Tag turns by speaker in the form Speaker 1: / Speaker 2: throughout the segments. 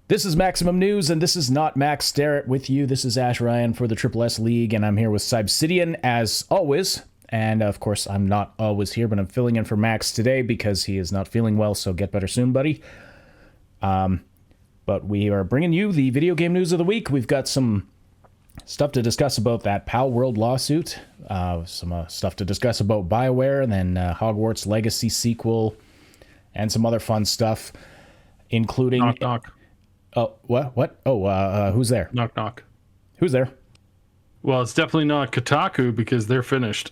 Speaker 1: This is Maximum News, and this is not Max Derrat with you. This is Ash Ryan for the Triple S League, and I'm here with Sybsidian as always. And of course, I'm not always here, but I'm filling in for Max today because he is not feeling well, so get better soon, buddy. But we are bringing you the video game news of the week. We've got some stuff to discuss about that Palworld lawsuit, some stuff to discuss about BioWare, and then Hogwarts Legacy sequel, and some other fun stuff, including...
Speaker 2: Knock, knock.
Speaker 1: Oh, what? Oh, who's there?
Speaker 2: Knock, knock.
Speaker 1: Who's there?
Speaker 2: Well, it's definitely not Kotaku because they're finished.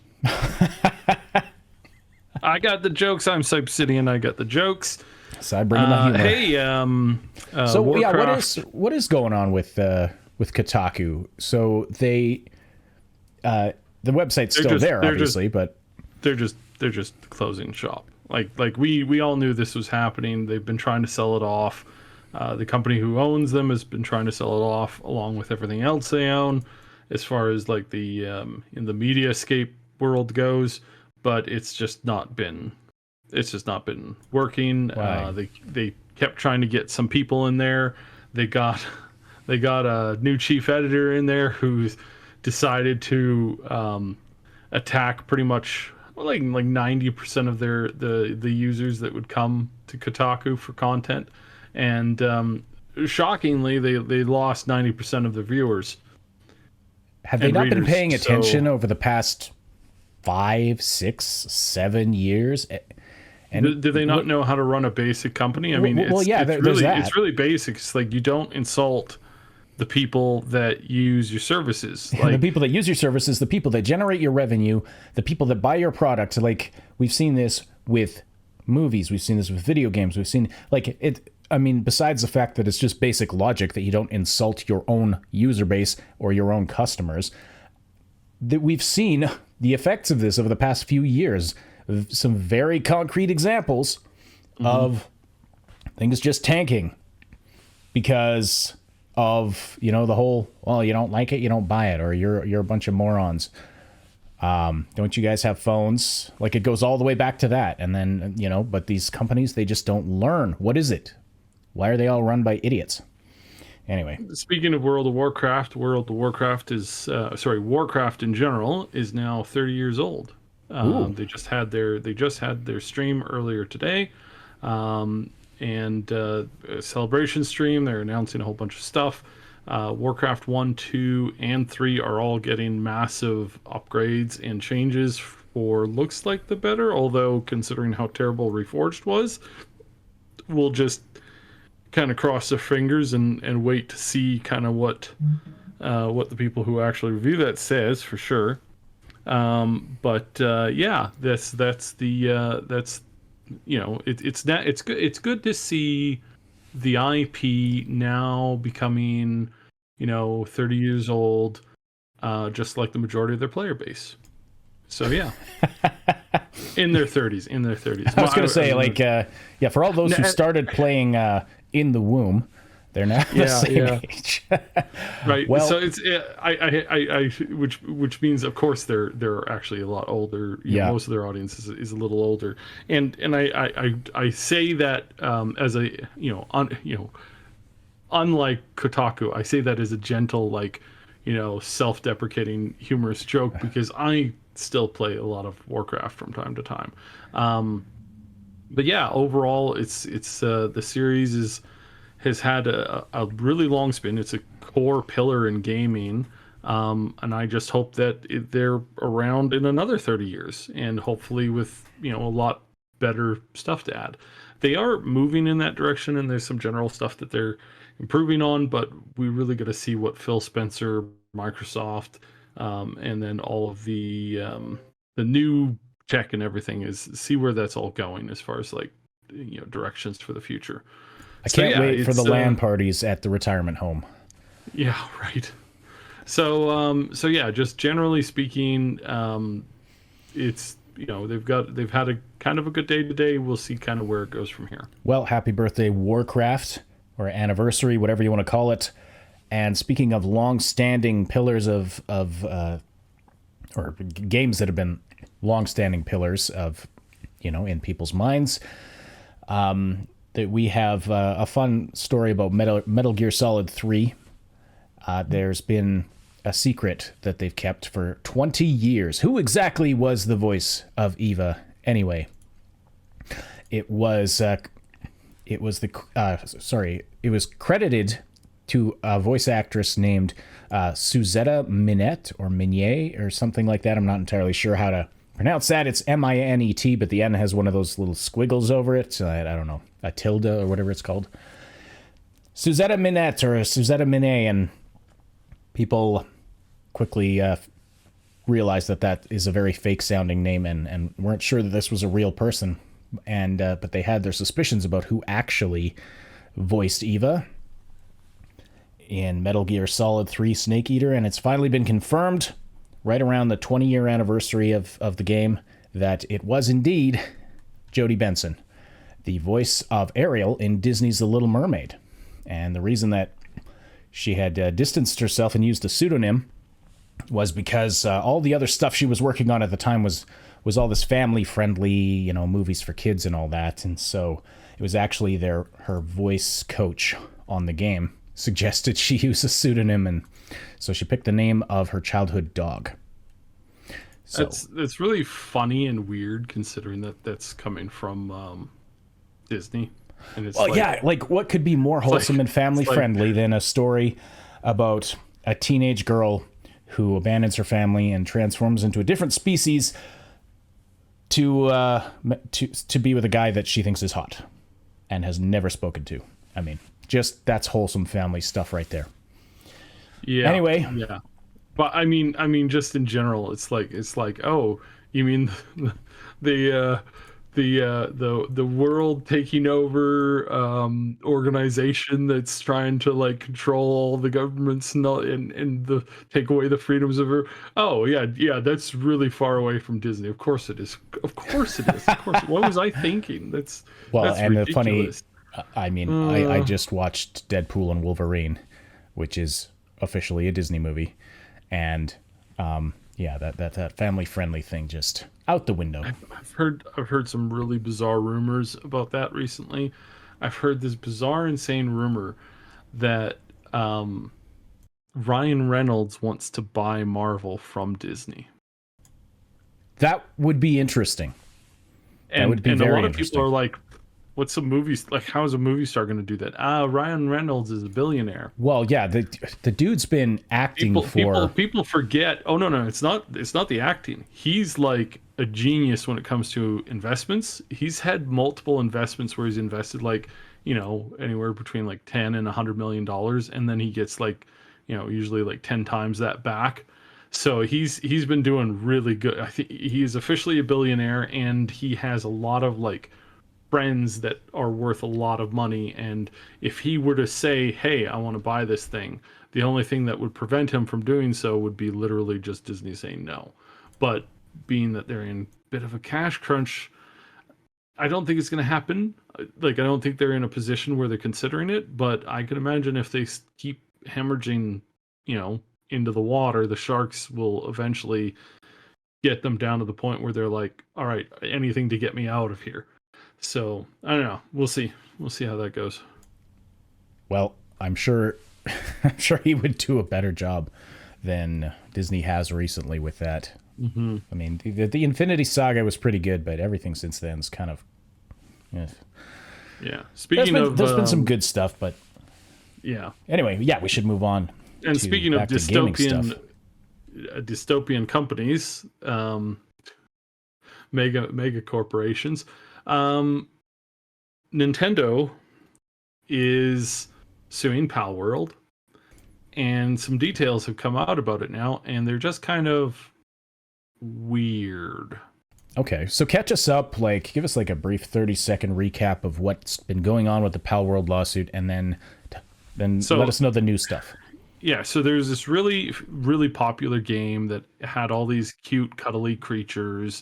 Speaker 2: I got the jokes. I'm Sybsidian. I got the jokes.
Speaker 1: So I bring in the humor.
Speaker 2: Hey,
Speaker 1: so
Speaker 2: Warcraft.
Speaker 1: yeah, what is going on with Kotaku? So they, the website's still there, obviously, but
Speaker 2: they're just closing shop. Like we all knew this was happening. They've been trying to sell it off. The company who owns them has been trying to sell it off along with everything else they own, as far as like the in the mediascape world goes. But it's just not been working. They kept trying to get some people in there. They got a new chief editor in there who's decided to attack pretty much like 90% of the users that would come to Kotaku for content. And shockingly, they lost 90% of the viewers.
Speaker 1: Have they not been paying attention over the past 5, 6, 7 years?
Speaker 2: And do they not know how to run a basic company? I mean, it's really basic. It's like you don't insult the people that use your services. Like,
Speaker 1: the people that use your services, the people that generate your revenue, the people that buy your product. Like, we've seen this with movies. We've seen this with video games. We've seen, like, it... I mean, besides the fact that it's just basic logic that you don't insult your own user base or your own customers, that we've seen the effects of this over the past few years. Some very concrete examples of things just tanking because of, the whole, well, you don't like it, you don't buy it, or you're a bunch of morons. Don't you guys have phones? Like, it goes all the way back to that. And then, but these companies, they just don't learn. What is it? Why are they all run by idiots? Anyway.
Speaker 2: Speaking of World of Warcraft, Warcraft in general is now 30 years old. They just had their stream earlier today, and a celebration stream. They're announcing a whole bunch of stuff. Warcraft 1, 2, and 3 are all getting massive upgrades and changes for looks like the better, although considering how terrible Reforged was, we'll just kind of cross their fingers and wait to see kind of what the people who actually review that says for sure. Yeah, it's good to see the IP now becoming 30 years old, just like the majority of their player base. So yeah. in their 30s.
Speaker 1: I was going to say, for all those who started playing in the womb, they're now the same age.
Speaker 2: Right.
Speaker 1: Well,
Speaker 2: so it's which means of course they're actually a lot older. Most of their audience is a little older, and I say that as a unlike Kotaku, I say that as a gentle self-deprecating humorous joke because I still play a lot of Warcraft from time to time. But yeah, overall, it's the series has had a really long spin. It's a core pillar in gaming, and I just hope that they're around in another 30 years, and hopefully with a lot better stuff to add. They are moving in that direction, and there's some general stuff that they're improving on, but we really got to see what Phil Spencer, Microsoft, and then all of the new tech and everything is, see where that's all going as far as directions for the future.
Speaker 1: I can't wait for the LAN parties at the retirement home.
Speaker 2: Yeah, right. So yeah, just generally speaking, it's they've had a kind of a good day today. We'll see kind of where it goes from here.
Speaker 1: Well, happy birthday, Warcraft, or anniversary, whatever you want to call it. And speaking of long-standing pillars of or games that have been long-standing pillars of, in people's minds, that we have a fun story about Metal Gear Solid 3. There's been a secret that they've kept for 20 years. Who exactly was the voice of Eva? Anyway, it was credited to a voice actress named Suzette Minette or Minet or something like that. I'm not entirely sure how to pronounce that. It's Minet, but the N has one of those little squiggles over it. So I don't know, a tilde or whatever it's called. Suzette Minette or Suzette Minet, and people quickly realized that is a very fake-sounding name, and weren't sure that this was a real person. And but they had their suspicions about who actually voiced Eva in Metal Gear Solid 3 Snake Eater, and it's finally been confirmed right around the 20-year anniversary of the game that it was indeed Jodie Benson, the voice of Ariel in Disney's The Little Mermaid. And the reason that she had distanced herself and used a pseudonym was because all the other stuff she was working on at the time was all this family-friendly, movies for kids and all that. And so it was actually her voice coach on the game suggested she use a pseudonym, and so she picked the name of her childhood dog. So
Speaker 2: it's really funny and weird considering that's coming from Disney. And it's
Speaker 1: what could be more wholesome and family-friendly than a story about a teenage girl who abandons her family and transforms into a different species to be with a guy that she thinks is hot and has never spoken to. I mean, just that's wholesome family stuff right there.
Speaker 2: Yeah.
Speaker 1: Anyway.
Speaker 2: Yeah. But I mean, just in general, it's like, oh, you mean the world taking over organization that's trying to like control all the governments and take away the freedoms of her. Oh yeah, that's really far away from Disney. Of course it is. Of course it is. Of course. What was I thinking? That's
Speaker 1: and
Speaker 2: ridiculous.
Speaker 1: the funny. I mean, I just watched Deadpool and Wolverine, which is officially a Disney movie, and that family-friendly thing just out the window.
Speaker 2: I've heard some really bizarre rumors about that recently. I've heard this bizarre, insane rumor that Ryan Reynolds wants to buy Marvel from Disney.
Speaker 1: That would be interesting.
Speaker 2: That would be very interesting. And a lot of people are like, what's a movie like? How is a movie star going to do that? Ryan Reynolds is a billionaire.
Speaker 1: Well, yeah, the dude's been acting
Speaker 2: people forget. Oh no, it's not the acting. He's like a genius when it comes to investments. He's had multiple investments where he's invested anywhere between like $10 and $100 million, and then he gets usually like 10 times that back. So he's been doing really good. I think he is officially a billionaire, and he has a lot of friends that are worth a lot of money, and if he were to say, hey, I want to buy this thing, the only thing that would prevent him from doing so would be literally just Disney saying no. But being that they're in a bit of a cash crunch, I don't think it's going to happen. I don't think they're in a position where they're considering it, but I can imagine if they keep hemorrhaging into the water, the sharks will eventually get them down to the point where they're like, all right, anything to get me out of here. So I don't know. We'll see how that goes.
Speaker 1: Well, I'm sure he would do a better job than Disney has recently with that.
Speaker 2: Mm-hmm.
Speaker 1: I mean, the Infinity Saga was pretty good, but everything since then is kind of.
Speaker 2: Yeah.
Speaker 1: There's been some good stuff, but.
Speaker 2: Yeah.
Speaker 1: Anyway, we should move on.
Speaker 2: And speaking of dystopian companies, mega corporations. Nintendo is suing Palworld, and some details have come out about it now, and they're just kind of weird.
Speaker 1: Okay, so catch us up, give us a brief 30-second recap of what's been going on with the Palworld lawsuit, and then let us know the new stuff.
Speaker 2: Yeah, so there's this really, really popular game that had all these cute, cuddly creatures,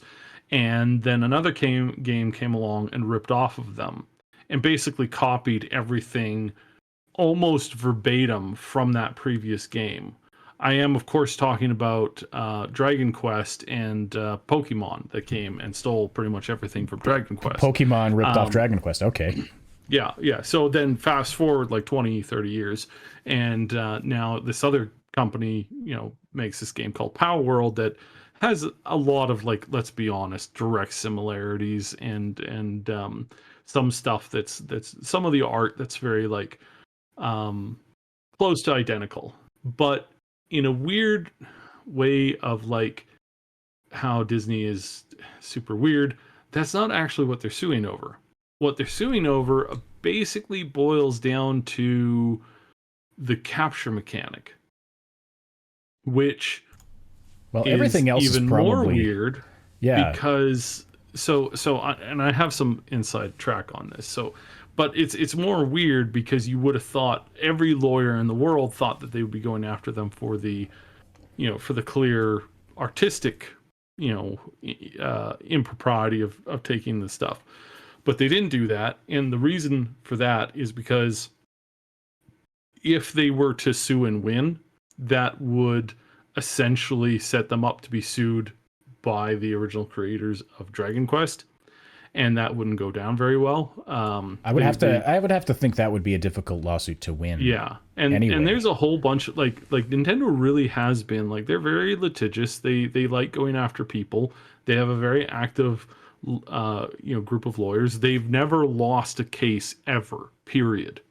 Speaker 2: and then another game came along and ripped off of them and basically copied everything almost verbatim from that previous game. I am, of course, talking about Dragon Quest and Pokemon that came and stole pretty much everything from Dragon Quest.
Speaker 1: Pokemon ripped off Dragon Quest, okay.
Speaker 2: Yeah. So then fast forward like 20, 30 years, and now this other company, makes this game called Palworld that has a lot of, like, let's be honest, direct similarities, and some stuff that's some of the art that's very, like, um, close to identical, but in a weird way of, like, how Disney is super weird. That's not actually what they're suing over. What they're suing over basically boils down to the capture mechanic, which
Speaker 1: Well,
Speaker 2: is
Speaker 1: everything else
Speaker 2: even
Speaker 1: is probably
Speaker 2: more weird.
Speaker 1: Yeah.
Speaker 2: Because and I have some inside track on this. But it's more weird because you would have thought every lawyer in the world thought that they would be going after them for the clear artistic, impropriety of taking the stuff. But they didn't do that. And the reason for that is because if they were to sue and win, that would essentially set them up to be sued by the original creators of Dragon Quest, and that wouldn't go down very well.
Speaker 1: I would have to think that would be a difficult lawsuit to win.
Speaker 2: Yeah, and
Speaker 1: anyway.
Speaker 2: And there's a whole bunch of, like Nintendo really has been, like, they're very litigious. They like going after people. They have a very active group of lawyers. They've never lost a case ever, period.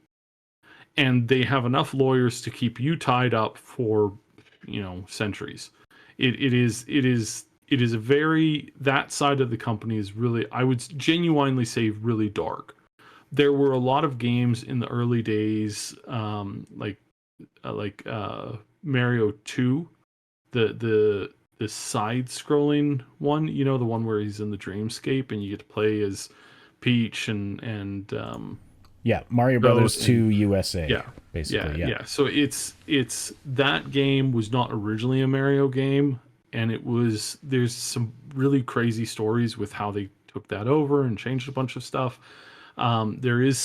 Speaker 2: And they have enough lawyers to keep you tied up for centuries. It is a very, that side of the company is really, I would genuinely say, really dark. There were a lot of games in the early days, like Mario 2, the side-scrolling one, the one where he's in the dreamscape and you get to play as Peach and
Speaker 1: yeah, Mario Brothers 2 USA.
Speaker 2: Yeah,
Speaker 1: basically. Yeah.
Speaker 2: So it's that game was not originally a Mario game, and there's some really crazy stories with how they took that over and changed a bunch of stuff. There is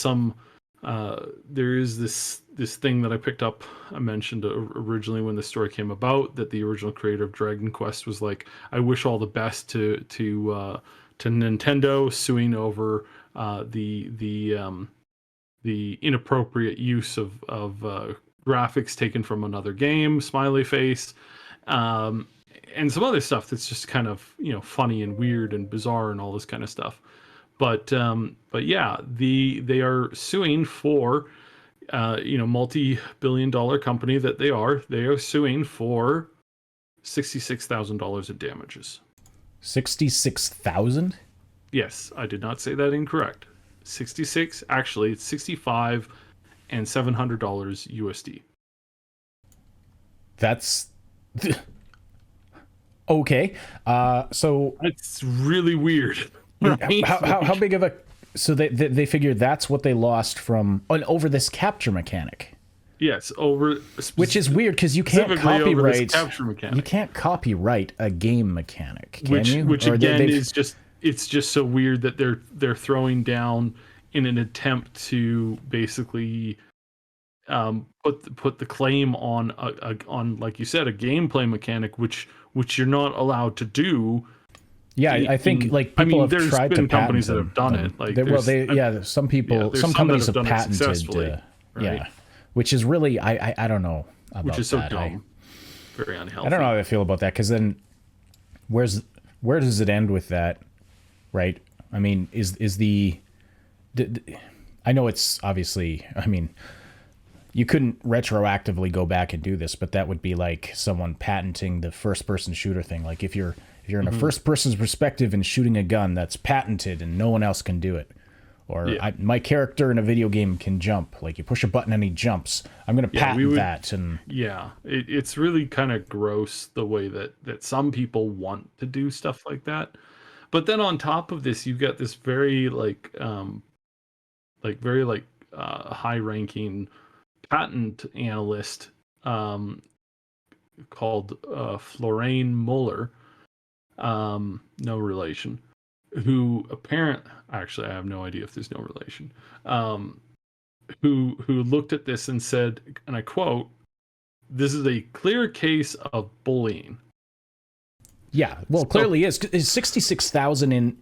Speaker 2: this thing that I picked up. I mentioned originally when the story came about, that the original creator of Dragon Quest was like, "I wish all the best to Nintendo," suing over the inappropriate use of graphics taken from another game, smiley face, and some other stuff that's just kind of funny and weird and bizarre and all this kind of stuff. But yeah, they are suing for multi-billion-dollar company that they are suing for $66,000 in damages.
Speaker 1: 66,000?
Speaker 2: Yes, I did not say that incorrect. 66, actually it's 65 and $700 USD.
Speaker 1: That's okay. So
Speaker 2: it's really weird. Right?
Speaker 1: How big of a, so they figured that's what they lost from over this capture mechanic.
Speaker 2: Yes,
Speaker 1: which is weird because you can't copyright
Speaker 2: capture mechanic.
Speaker 1: You can't copyright a game mechanic, can you?
Speaker 2: Which again is just, it's just so weird that they're throwing down in an attempt to basically put the claim on on, like you said, a gameplay mechanic, which you're not allowed to do.
Speaker 1: Yeah, I think like people have tried to patent
Speaker 2: companies that have done it. Like
Speaker 1: some people, some companies have patented. Right? Yeah, which is really I don't know about
Speaker 2: which is so
Speaker 1: that.
Speaker 2: dumb, very unhealthy.
Speaker 1: I don't know how I feel about that, because then where does it end with that, right? I mean, is the I know it's obviously, I mean, you couldn't retroactively go back and do this, but that would be like someone patenting the first-person shooter thing. Like if you're in a first-person's perspective and shooting a gun, that's patented and no one else can do it. Or my character in a video game can jump. Like you push a button and he jumps. I'm going to patent that. And
Speaker 2: it's really kind of gross the way that some people want to do stuff like that. But then on top of this, you've got this very high-ranking patent analyst called Florine Muller, no relation, who actually I have no idea if there's no relation, who looked at this and said, and I quote, "This is a clear case of bullying."
Speaker 1: Yeah, well, clearly is 66,000 in,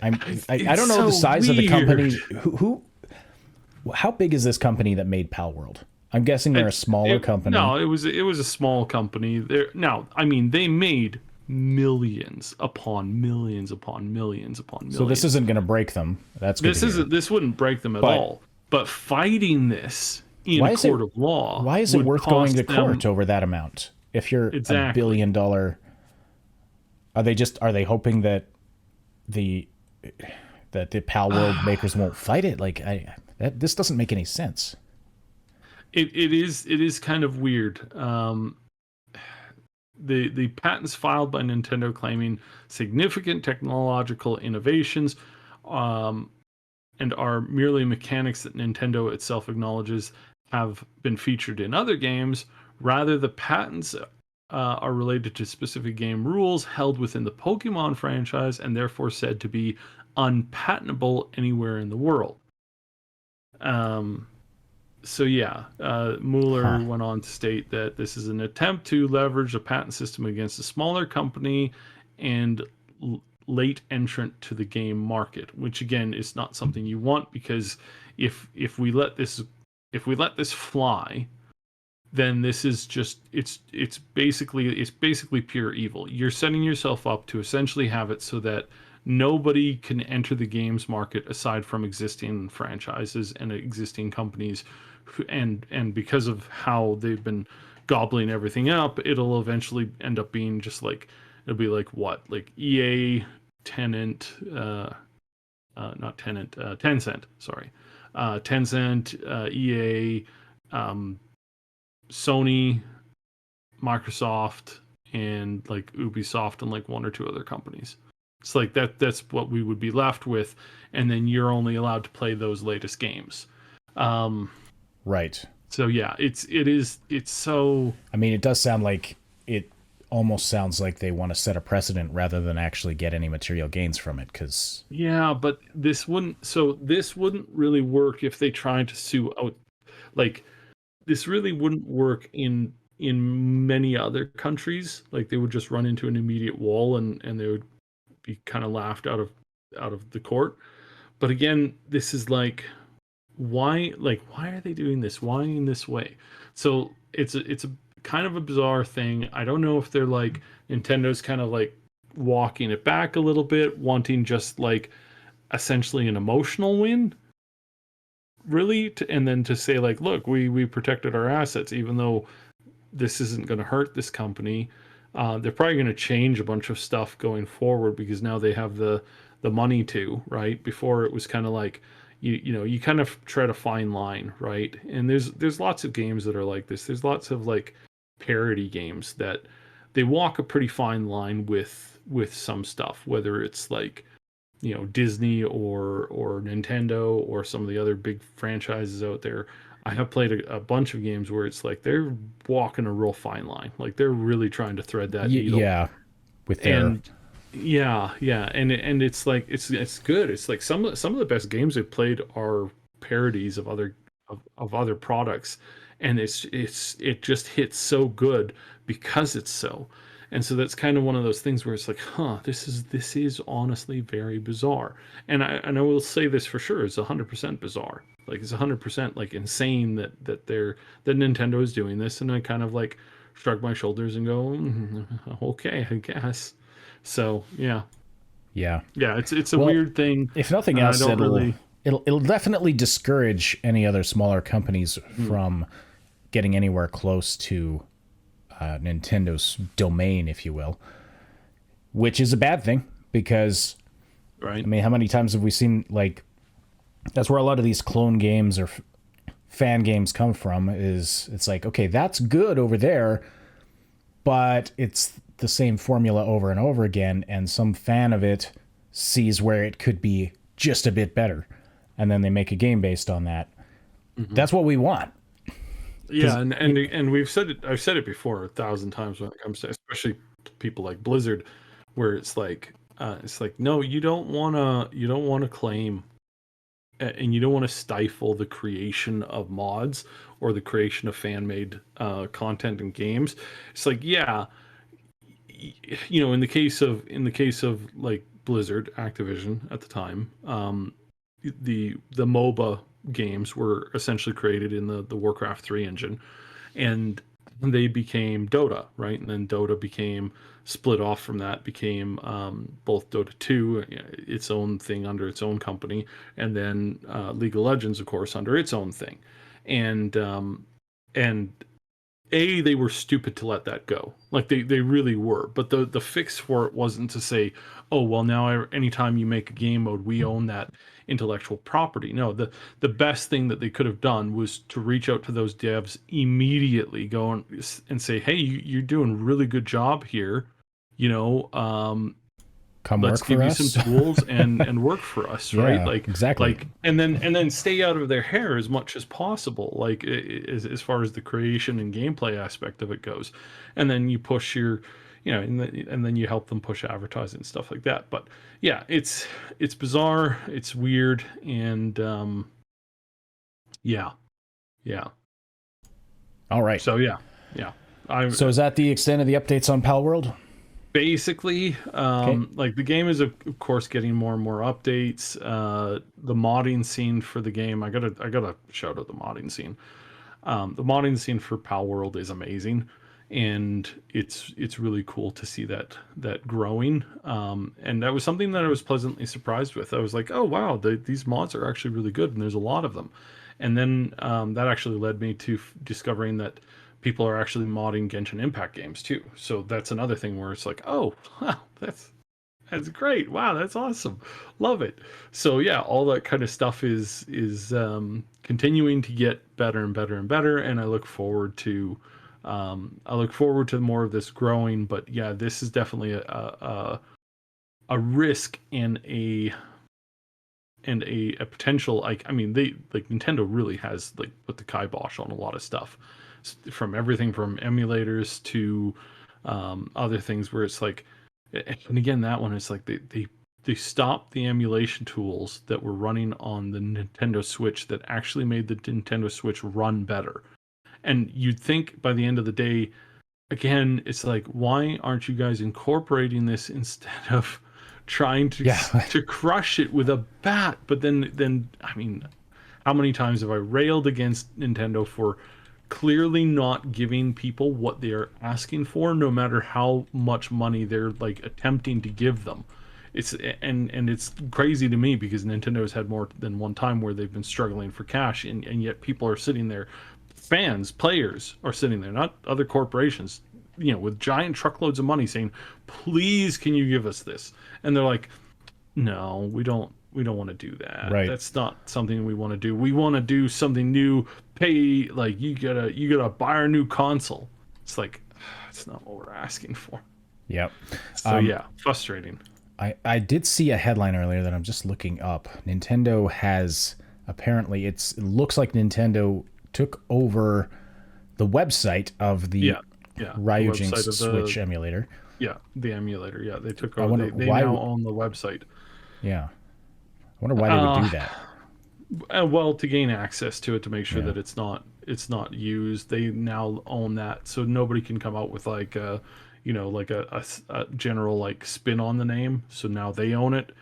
Speaker 1: I don't know the size of the company. Who How big is this company that made Palworld? I'm guessing they're a smaller company.
Speaker 2: No, it was a small company. Now, I mean, they made millions upon millions upon millions upon millions.
Speaker 1: So this isn't going to break them. That's good to hear.
Speaker 2: This wouldn't break them at all. But fighting this in a court of law,
Speaker 1: why is it worth going to court
Speaker 2: them,
Speaker 1: over that amount? If you're
Speaker 2: exactly.
Speaker 1: $1 billion, are they hoping that the Palworld makers won't fight it? Like this doesn't make any sense.
Speaker 2: It is kind of weird. The patents filed by Nintendo claiming significant technological innovations, and are merely mechanics that Nintendo itself acknowledges have been featured in other games. Rather, the patents are related to specific game rules held within the Pokemon franchise and therefore said to be unpatentable anywhere in the world. So yeah, Mueller went on to state that this is an attempt to leverage a patent system against a smaller company and late entrant to the game market, which again is not something you want, because if we let this fly, then this is just it's basically pure evil. You're setting yourself up to essentially have it so that nobody can enter the games market aside from existing franchises and existing companies, and because of how they've been gobbling everything up, it'll eventually end up being just like, it'll be like what, like EA, Tencent, sorry, Tencent, EA, Sony, Microsoft, and like Ubisoft, and like one or two other companies. It's like that's what we would be left with, and then you're only allowed to play those latest games.
Speaker 1: Right.
Speaker 2: So yeah, it's so,
Speaker 1: I mean, it does sound like, it almost sounds like they want to set a precedent rather than actually get any material gains from it, because
Speaker 2: yeah, but this wouldn't really work if they tried to sue out. Like, this really wouldn't work in many other countries. Like, they would just run into an immediate wall, and they would be kind of laughed out of the court. But again, this is like, why are they doing this? Why in this way? So it's a kind of a bizarre thing. I don't know if they're like, Nintendo's kind of like walking it back a little bit, wanting just like essentially an emotional win, really, and then to say like, look, we protected our assets, even though this isn't going to hurt this company. They're probably going to change a bunch of stuff going forward, because now they have the money to, right? Before it was kind of like, you kind of tread a fine line, right? And there's lots of games that are like this. There's lots of like parody games that they walk a pretty fine line with some stuff, whether it's like, Disney or Nintendo or some of the other big franchises out there. I have played a bunch of games where it's like they're walking a real fine line. Like, they're really trying to thread that needle.
Speaker 1: Yeah, with their...
Speaker 2: Yeah, and it's like it's good. It's like some of the best games I've played are parodies of other products, and it just hits so good because it's so. And so that's kind of one of those things where it's like, this is honestly very bizarre. And I will say this for sure, it's 100% bizarre. Like, it's 100% like insane that Nintendo is doing this, and I kind of like shrug my shoulders and go, okay, I guess. So yeah. It's a weird thing.
Speaker 1: If nothing else, it'll definitely discourage any other smaller companies from getting anywhere close to Nintendo's domain, if you will, which is a bad thing, because,
Speaker 2: right?
Speaker 1: I mean, how many times have we seen, like, that's where a lot of these clone games or fan games come from, is it's like, okay, that's good over there, but it's the same formula over and over again, and some fan of it sees where it could be just a bit better, and then they make a game based on that. That's what we want.
Speaker 2: Yeah, and we've said it. I've said it before 1,000 times when it comes to, especially people like Blizzard, where it's like no, you don't want to claim, and you don't want to stifle the creation of mods or the creation of fan made content and games. It's like, yeah, in the case of like Blizzard, Activision at the time, the MOBA games were essentially created in the Warcraft 3 engine, and they became Dota, right? And then Dota became split off from that, became both Dota 2, its own thing under its own company, and then League of Legends, of course, under its own thing. And they were stupid to let that go. Like they really were. But the fix for it wasn't to say, oh well, now anytime you make a game mode, we own that intellectual property. No, the best thing that they could have done was to reach out to those devs immediately, go and say, hey, you're doing a really good job here. You know,
Speaker 1: Come
Speaker 2: let's
Speaker 1: work
Speaker 2: give
Speaker 1: for
Speaker 2: you
Speaker 1: us.
Speaker 2: some tools and work for us,
Speaker 1: Yeah,
Speaker 2: right? Like
Speaker 1: exactly.
Speaker 2: like and then stay out of their hair as much as possible, like as far as the creation and gameplay aspect of it goes. And then you push your, and then you help them push advertising and stuff like that. But yeah, it's bizarre, it's weird, and yeah, yeah.
Speaker 1: All right.
Speaker 2: So yeah, yeah.
Speaker 1: So is that the extent of the updates on Palworld?
Speaker 2: Basically,
Speaker 1: Okay.
Speaker 2: like the game is of course getting more and more updates. The modding scene for the game, I gotta shout out the modding scene. The modding scene for Palworld is amazing, and it's really cool to see that growing. And that was something that I was pleasantly surprised with. I was like, oh wow, these mods are actually really good, and there's a lot of them. And then that actually led me to discovering that people are actually modding Genshin Impact games too. So that's another thing where it's like, oh, wow, that's great. Wow, that's awesome. Love it. So yeah, all that kind of stuff is continuing to get better and better and better, and I look forward to more of this growing. But yeah, this is definitely a risk and a potential. Like, I mean, they like Nintendo really has like put the kibosh on a lot of stuff, from everything from emulators to other things where it's like, and again, that one is like they stopped the emulation tools that were running on the Nintendo Switch that actually made the Nintendo Switch run better. And you'd think by the end of the day, again, it's like, why aren't you guys incorporating this instead of trying to
Speaker 1: Yeah.
Speaker 2: to crush it with a bat? But then I mean, how many times have I railed against Nintendo for clearly not giving people what they're asking for, no matter how much money they're like attempting to give them? And it's crazy to me because Nintendo's had more than one time where they've been struggling for cash, and yet people are sitting there, fans, players are sitting there, not other corporations, with giant truckloads of money saying, please, can you give us this? And they're like, no, we don't want to do that.
Speaker 1: Right.
Speaker 2: That's not something we want to do. We want to do something new. Pay, like, you gotta buy our new console. It's like, it's not what we're asking for.
Speaker 1: Yep.
Speaker 2: So yeah, frustrating.
Speaker 1: I did see a headline earlier that I'm just looking up. Nintendo has apparently, it looks like Nintendo took over the website of the Ryujin
Speaker 2: website of the
Speaker 1: Switch emulator.
Speaker 2: Yeah, the emulator. Yeah, they took
Speaker 1: I
Speaker 2: over.
Speaker 1: wonder
Speaker 2: They
Speaker 1: why
Speaker 2: now own the website.
Speaker 1: Yeah. I wonder why they would do that.
Speaker 2: Well, to gain access to it, to make sure
Speaker 1: Yeah.
Speaker 2: that it's not used. They now own that, so nobody can come out with like a general like spin on the name. So now they own it.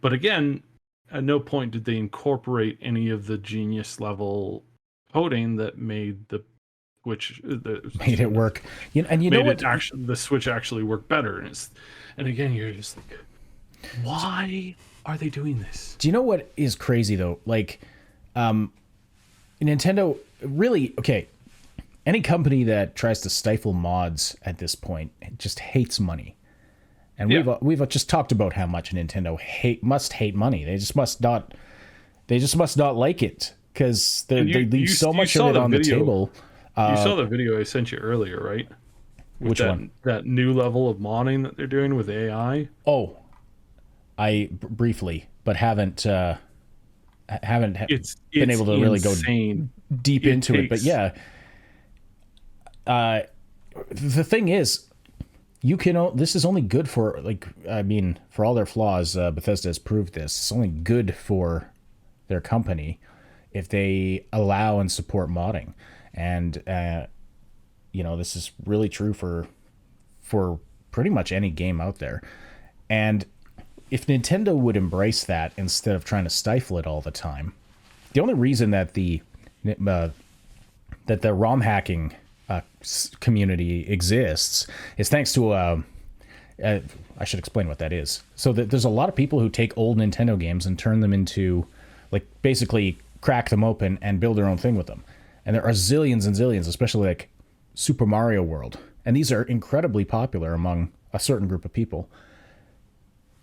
Speaker 2: But again, at no point did they incorporate any of the genius level coding that made the Switch
Speaker 1: Made it work. And you know
Speaker 2: made
Speaker 1: what?
Speaker 2: it actually, the Switch actually work better. And again, you're just like, why are they doing this?
Speaker 1: Do you know what is crazy though? Like, Nintendo really, okay, any company that tries to stifle mods at this point just hates money. And we've just talked about how much Nintendo must hate money. They just must not like it, because they leave so much of it on the table.
Speaker 2: You saw the video I sent you earlier, right?
Speaker 1: Which one?
Speaker 2: That new level of modding that they're doing with AI.
Speaker 1: Oh, I briefly, but haven't been able to really go deep into it. But yeah, the thing is, this is only good for, like, I mean, for all their flaws, Bethesda has proved this. It's only good for their company if they allow and support modding. And this is really true for pretty much any game out there. And if Nintendo would embrace that instead of trying to stifle it all the time, the only reason that the ROM hacking community exists is thanks to I should explain what that is. So there's a lot of people who take old Nintendo games and turn them into, like, basically crack them open and build their own thing with them. And there are zillions and zillions, especially like Super Mario World. And these are incredibly popular among a certain group of people.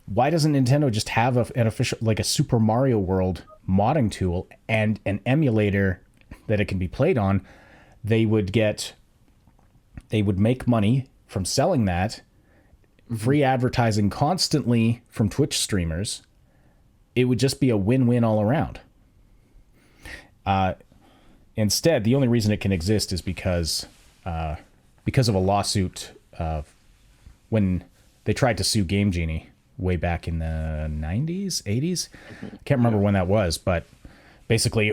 Speaker 1: Why doesn't Nintendo just have an official, like a Super Mario World modding tool and an emulator that it can be played on? They would make money from selling that, free advertising constantly from Twitch streamers. It would just be a win-win all around. Instead, the only reason it can exist is because of a lawsuit when they tried to sue Game Genie way back in the 90s, 80s. Can't remember when that was, but basically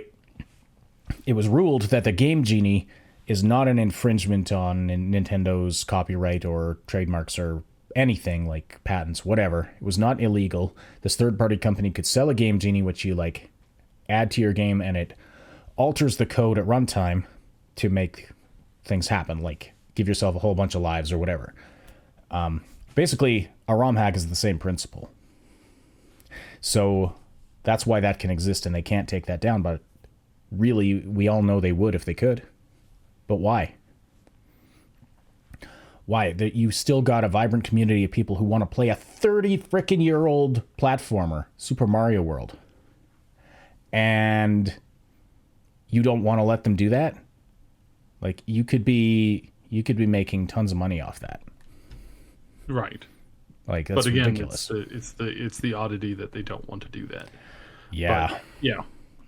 Speaker 1: it was ruled that the Game Genie is not an infringement on Nintendo's copyright or trademarks or anything, like patents, whatever. It was not illegal. This third-party company could sell a Game Genie, which you like add to your game, and it alters the code at runtime to make things happen, like give yourself a whole bunch of lives or whatever. Basically, a ROM hack is the same principle. So that's why that can exist, and they can't take that down. But really, we all know they would if they could. But why? Why? That you still got a vibrant community of people who want to play a 30-frickin-year-old platformer, Super Mario World. And you don't want to let them do that? Like, you could be making tons of money off that.
Speaker 2: Right.
Speaker 1: Like, that's
Speaker 2: but again,
Speaker 1: ridiculous.
Speaker 2: It's the oddity that they don't want to do that.
Speaker 1: Yeah.
Speaker 2: But,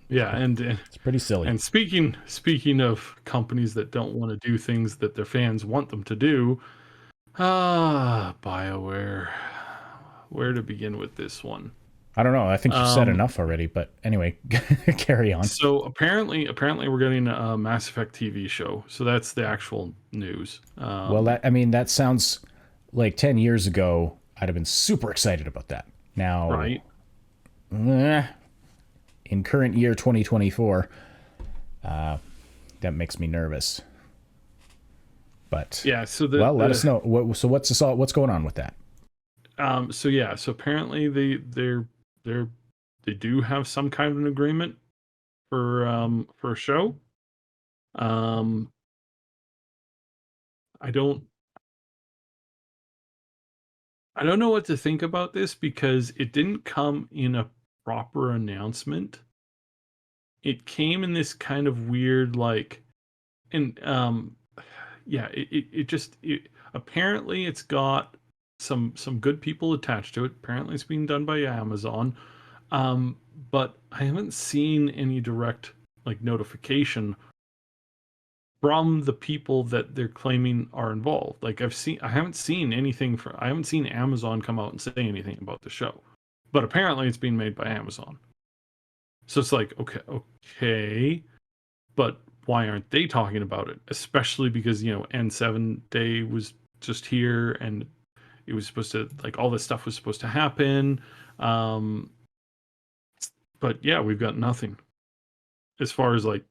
Speaker 2: yeah, and
Speaker 1: it's pretty silly.
Speaker 2: And speaking of companies that don't want to do things that their fans want them to do, BioWare. Where to begin with this one?
Speaker 1: I don't know. I think you've said enough already, but anyway, carry on.
Speaker 2: So apparently we're getting a Mass Effect TV show. So that's the actual news.
Speaker 1: Well, that sounds like 10 years ago. I'd have been super excited about that. Now,
Speaker 2: right?
Speaker 1: In current year 2024, that makes me nervous. But
Speaker 2: yeah, so
Speaker 1: let us know. What's going on with that?
Speaker 2: So apparently they do have some kind of an agreement for a show. I don't know what to think about this because it didn't come in a proper announcement. It came in this kind of weird, like, and apparently it's got some good people attached to it. Apparently it's being done by Amazon, but I haven't seen any direct, like, notification from the people that they're claiming are involved. Like, I haven't seen Amazon come out and say anything about the show, but apparently it's being made by Amazon. So it's like, okay, but why aren't they talking about it? Especially because, N7 Day was just here and it was supposed to, like, all this stuff was supposed to happen. But yeah, we've got nothing as far as, like,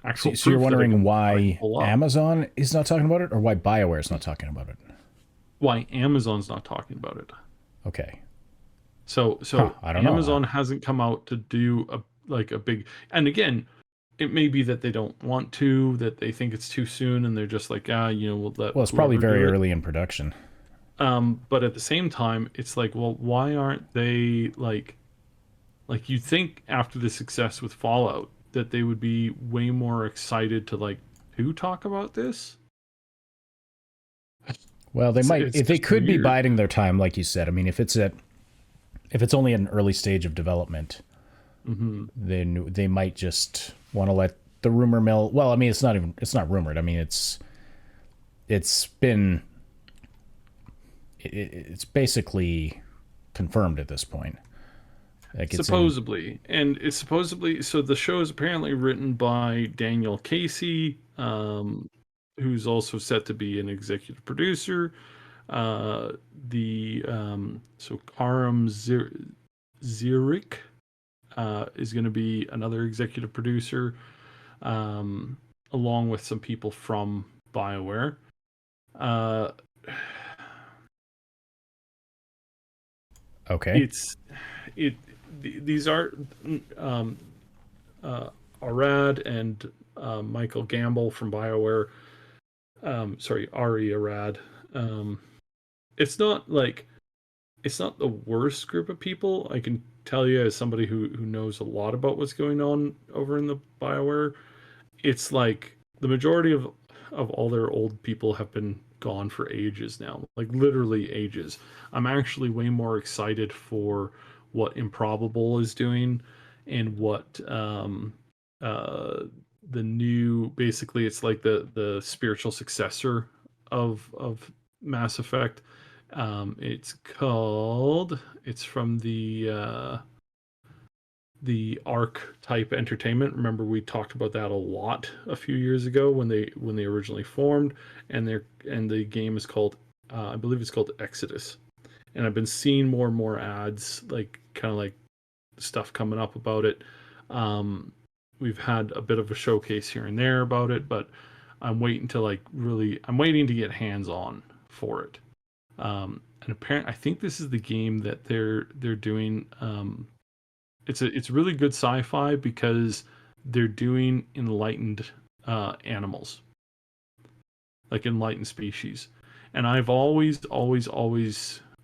Speaker 2: actual.
Speaker 1: So you're wondering why Amazon is not talking about it, or why BioWare is not talking about it?
Speaker 2: Why Amazon's not talking about it?
Speaker 1: Okay.
Speaker 2: So
Speaker 1: I don't know.
Speaker 2: Amazon hasn't come out to do a big. And again, it may be that they don't want to, that they think it's too soon, and they're just like, we'll let.
Speaker 1: Well, it's probably very early in production.
Speaker 2: But at the same time, it's like, well, why aren't they like you'd think after the success with Fallout that they would be way more excited to talk about this?
Speaker 1: Well, they might. If they could be biding their time, like you said. I mean, if it's only at an early stage of development, then they might just want to let the rumor mill. Well, I mean, it's not rumored. I mean, it's basically confirmed at this point.
Speaker 2: Like supposedly, and it's supposedly, so the show is apparently written by Daniel Casey, who's also set to be an executive producer. So Karam Zirik is going to be another executive producer, along with some people from BioWare.
Speaker 1: Okay.
Speaker 2: These are Arad and Michael Gamble from BioWare. Sorry, Ari Arad. It's not like it's not the worst group of people. I can tell you, as somebody who knows a lot about what's going on over in the BioWare, it's like the majority of all their old people have been gone for ages now, like literally ages. I'm actually way more excited for what Improbable is doing and what the new, basically it's like the spiritual successor of Mass Effect. It's from the Arc type entertainment. Remember, we talked about that a lot a few years ago when they originally formed, and the game is called I believe it's called Exodus. And I've been seeing more and more ads, like kind of like stuff coming up about it. We've had a bit of a showcase here and there about it, but I'm waiting to get hands on for it. And apparently, I think this is the game that they're doing. It's really good sci-fi because they're doing enlightened animals, like enlightened species. And I've always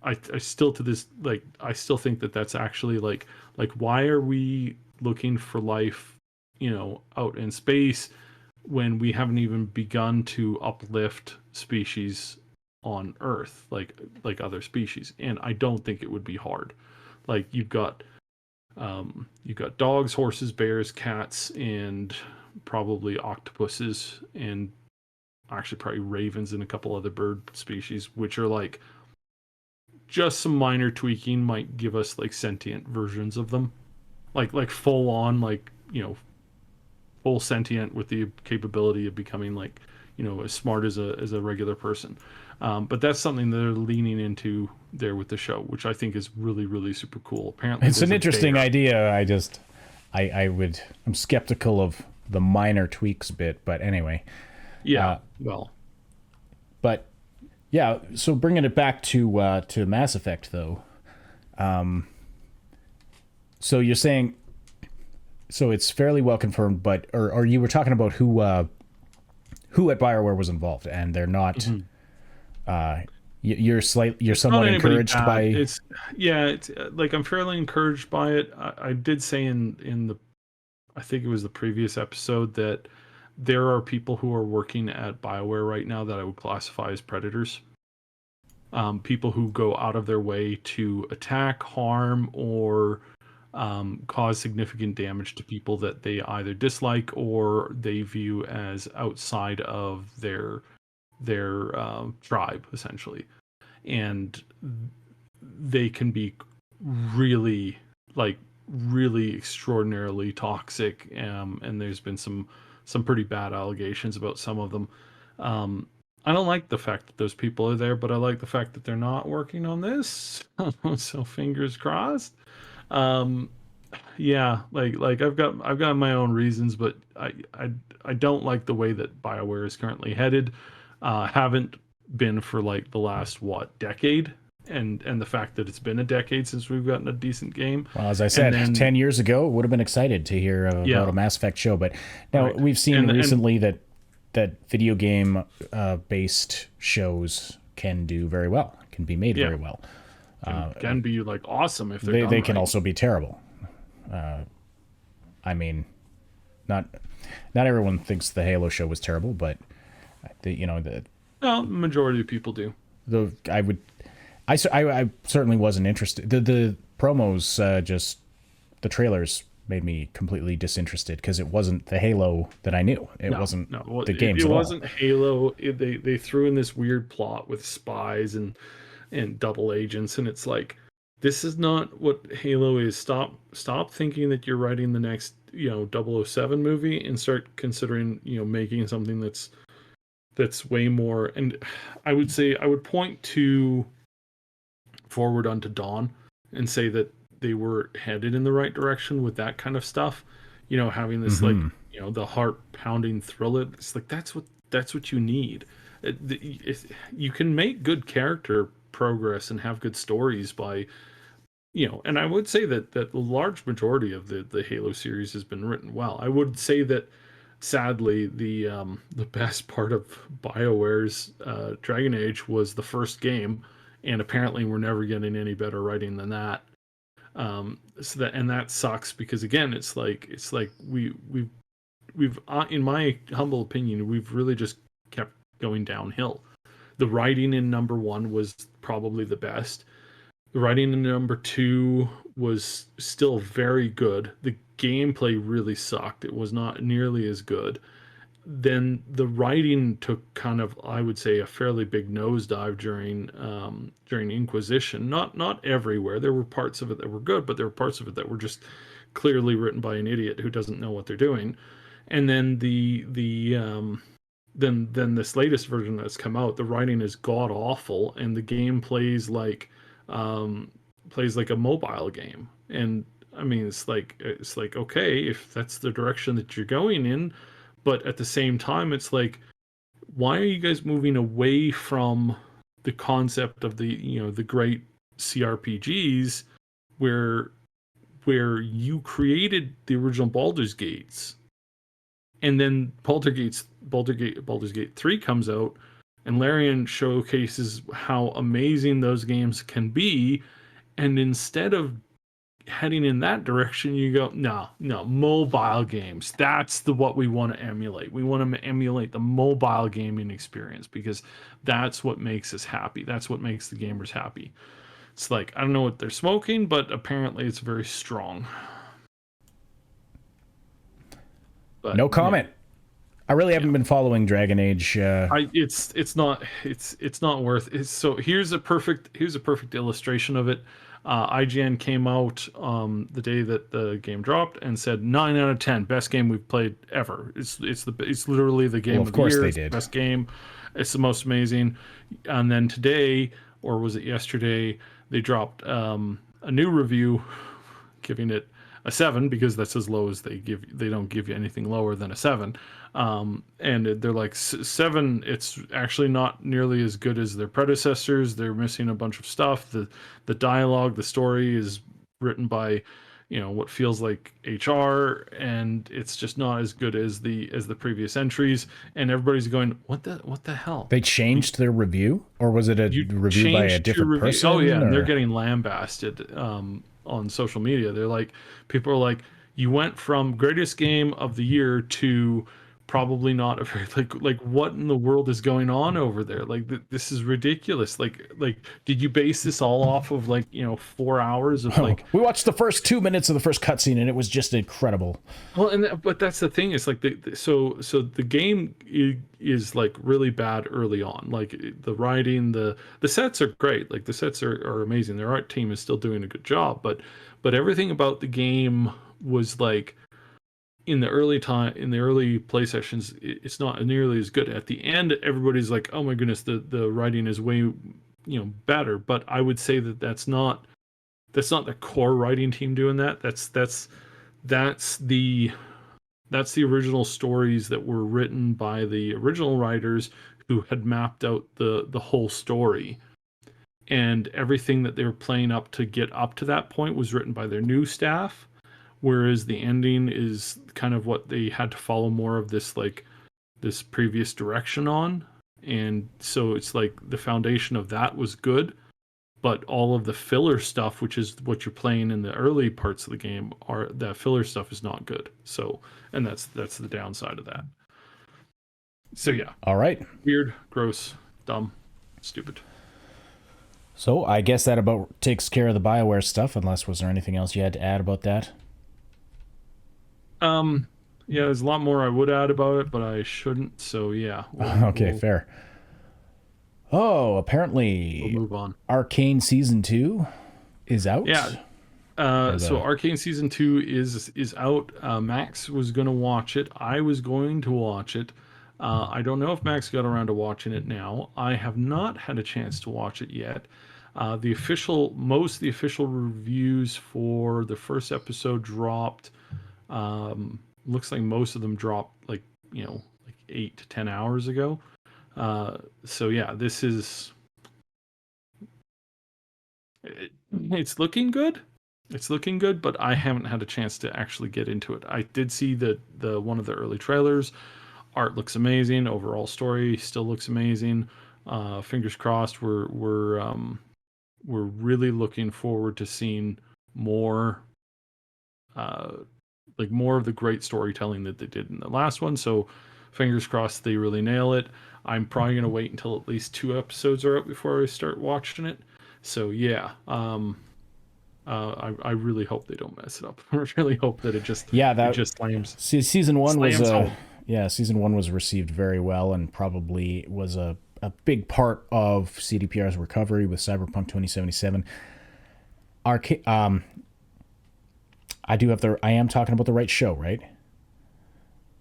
Speaker 2: I still to this, like, I still think that that's actually like why are we looking for life, out in space when we haven't even begun to uplift species on Earth, like other species? And I don't think it would be hard. Like you've got dogs, horses, bears, cats, and probably octopuses, and actually probably ravens and a couple other bird species, which are like just some minor tweaking might give us like sentient versions of them, like full on, like full sentient with the capability of becoming like as smart as a regular person. But that's something they're leaning into there with the show, which I think is really, really super cool. Apparently,
Speaker 1: it's an interesting idea. I'm skeptical of the minor tweaks bit, but anyway.
Speaker 2: Yeah.
Speaker 1: But yeah. So bringing it back to Mass Effect, though. So you're saying, so it's fairly well confirmed, but or you were talking about who at BioWare was involved, and they're not. Mm-hmm. You're somewhat encouraged by.
Speaker 2: It's like I'm fairly encouraged by it. I did say in the, I think it was the previous episode, that there are people who are working at BioWare right now that I would classify as predators. People who go out of their way to attack, harm, or cause significant damage to people that they either dislike or they view as outside of their tribe, essentially. And they can be really extraordinarily toxic, and there's been some pretty bad allegations about some of them. I don't like the fact that those people are there, but I like the fact that they're not working on this. So fingers crossed. Yeah, like I've got my own reasons, but I don't like the way that BioWare is currently headed. Haven't been for like the last decade, and the fact that it's been a decade since we've gotten a decent game.
Speaker 1: Well, as I said, 10 years ago, would have been excited to hear about a Mass Effect show, but now we've seen recently that video game based shows can do very well, can be made very well.
Speaker 2: Can be like awesome if they're
Speaker 1: they can also be terrible. I mean, not everyone thinks the Halo show was terrible, but the
Speaker 2: majority of people do.
Speaker 1: I certainly wasn't interested. The promos, just the trailers, made me completely disinterested because it wasn't the Halo that I knew. It wasn't the games.
Speaker 2: It wasn't Halo. They threw in this weird plot with spies and double agents, and it's like, this is not what Halo is. Stop thinking that you're writing the next 007 movie, and start considering making something that's way more. And I would point to Forward Unto Dawn and say that they were headed in the right direction with that kind of stuff. You know, having this like, you know, the heart pounding thrill. It's like that's what you need. You can make good character progress and have good stories by, you know, and I would say that the large majority of the Halo series has been written well. I would say that sadly the best part of BioWare's Dragon Age was the first game, and apparently we're never getting any better writing than that. So that, and that sucks because again, it's like we've in my humble opinion, we've really just kept going downhill. The writing in number 1 was probably the best. The writing in number 2 was still very good. The gameplay really sucked. It was not nearly as good. Then the writing took kind of, I would say, a fairly big nosedive during Inquisition. Not everywhere. There were parts of it that were good, but there were parts of it that were just clearly written by an idiot who doesn't know what they're doing. And then then this latest version that's come out, the writing is god awful, and the game plays like a mobile game. And I mean, it's like okay, if that's the direction that you're going in, but at the same time, it's like, why are you guys moving away from the concept of the, you know, the great CRPGs where you created the original Baldur's Gates, and then Baldur's Gate 3 comes out, and Larian showcases how amazing those games can be, and instead of heading in that direction, you go, no, mobile games. That's what we want to emulate. We want to emulate the mobile gaming experience because that's what makes us happy. That's what makes the gamers happy. It's like, I don't know what they're smoking, but apparently it's very strong.
Speaker 1: But, no comment. Yeah. I really haven't been following Dragon Age.
Speaker 2: It's not worth it. So here's a perfect illustration of it. IGN came out the day that the game dropped and said 9 out of 10, best game we've played ever. It's literally the game of the year. They did. Best game. It's the most amazing. And then today, or was it yesterday, they dropped a new review giving it a 7 because that's as low as they give. They don't give you anything lower than a 7. And they're like 7. It's actually not nearly as good as their predecessors. They're missing a bunch of stuff. The dialogue, the story is written by, you know, what feels like HR, and it's just not as good as the previous entries. And everybody's going, what the hell?
Speaker 1: They changed their review, or was it a review by a different person?
Speaker 2: Oh yeah, and they're getting lambasted on social media. They're like, people are like, you went from greatest game of the year to probably not a very, like what in the world is going on over there? Like this is ridiculous. Like did you base this all off of, like, you know, 4 hours of like
Speaker 1: we watched the first 2 minutes of the first cutscene and it was just incredible.
Speaker 2: Well, but that's the thing. It's like so the game is like really bad early on. Like the writing, the sets are great. Like the sets are amazing. Their art team is still doing a good job, but everything about the game was like, in the early play sessions, it's not nearly as good. At the end, everybody's like, oh my goodness, the writing is way, you know, better. But I would say that's not the core writing team doing that. That's the original stories that were written by the original writers who had mapped out the whole story, and everything that they were playing up to get up to that point was written by their new staff. Whereas the ending is kind of what they had to follow more of this previous direction on. And so it's like the foundation of that was good, but all of the filler stuff, which is what you're playing in the early parts of the game, that filler stuff is not good. So, and that's the downside of that. So yeah.
Speaker 1: All right.
Speaker 2: Weird, gross, dumb, stupid.
Speaker 1: So I guess that about takes care of the BioWare stuff, unless was there anything else you had to add about that?
Speaker 2: Yeah, there's a lot more I would add about it, but I shouldn't. So yeah.
Speaker 1: Okay, fair. Oh, apparently
Speaker 2: we'll move on.
Speaker 1: Arcane Season 2 is out.
Speaker 2: Yeah. So Arcane Season 2 is out. Max was going to watch it. I was going to watch it. I don't know if Max got around to watching it now. I have not had a chance to watch it yet. Most of the official reviews for the first episode dropped. Looks like most of them dropped like 8 to 10 hours ago. So yeah, it's looking good. It's looking good, but I haven't had a chance to actually get into it. I did see the one of the early trailers. Art looks amazing. Overall story still looks amazing. Fingers crossed. We're really looking forward to seeing more, more of the great storytelling that they did in the last one. So, fingers crossed they really nail it. I'm probably gonna wait until at least 2 episodes are out before I start watching it. So yeah, I really hope they don't mess it up. I really hope that it just slams.
Speaker 1: Season 1 was
Speaker 2: home.
Speaker 1: Season 1 was received very well and probably was a big part of CDPR's recovery with Cyberpunk 2077. I am talking about the right show, right?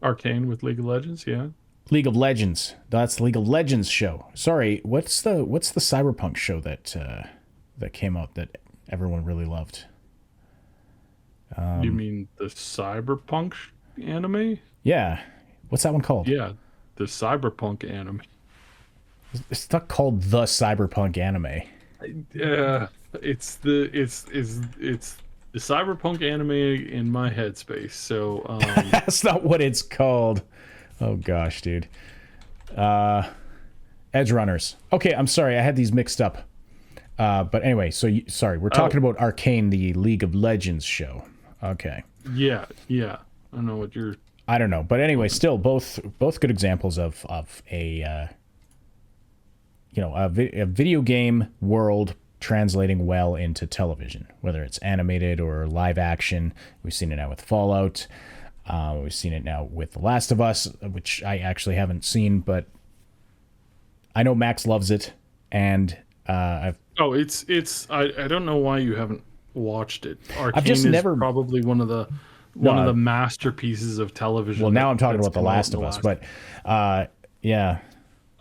Speaker 2: Arcane with League of Legends, yeah.
Speaker 1: League of Legends. That's the League of Legends show. Sorry, what's the Cyberpunk show that came out that everyone really loved?
Speaker 2: You mean the Cyberpunk anime?
Speaker 1: Yeah. What's that one called?
Speaker 2: Yeah, the Cyberpunk anime.
Speaker 1: It's not called the Cyberpunk anime.
Speaker 2: Yeah, it's the Cyberpunk anime in my headspace. So
Speaker 1: that's not what it's called. Oh gosh, dude. Edge Runners. Okay, I'm sorry, I had these mixed up. But anyway, sorry, we're talking about Arcane, the League of Legends show. Okay.
Speaker 2: Yeah. I know what you're.
Speaker 1: I don't know, but anyway, still both good examples of a video game world translating well into television, whether it's animated or live action. We've seen it now with Fallout. We've seen it now with The Last of Us, which I actually haven't seen, but I know Max loves it, and I
Speaker 2: don't know why you haven't watched it. Arcane
Speaker 1: I've just never
Speaker 2: probably one of the masterpieces of television.
Speaker 1: Well, now I'm talking about The Last of Us, but yeah.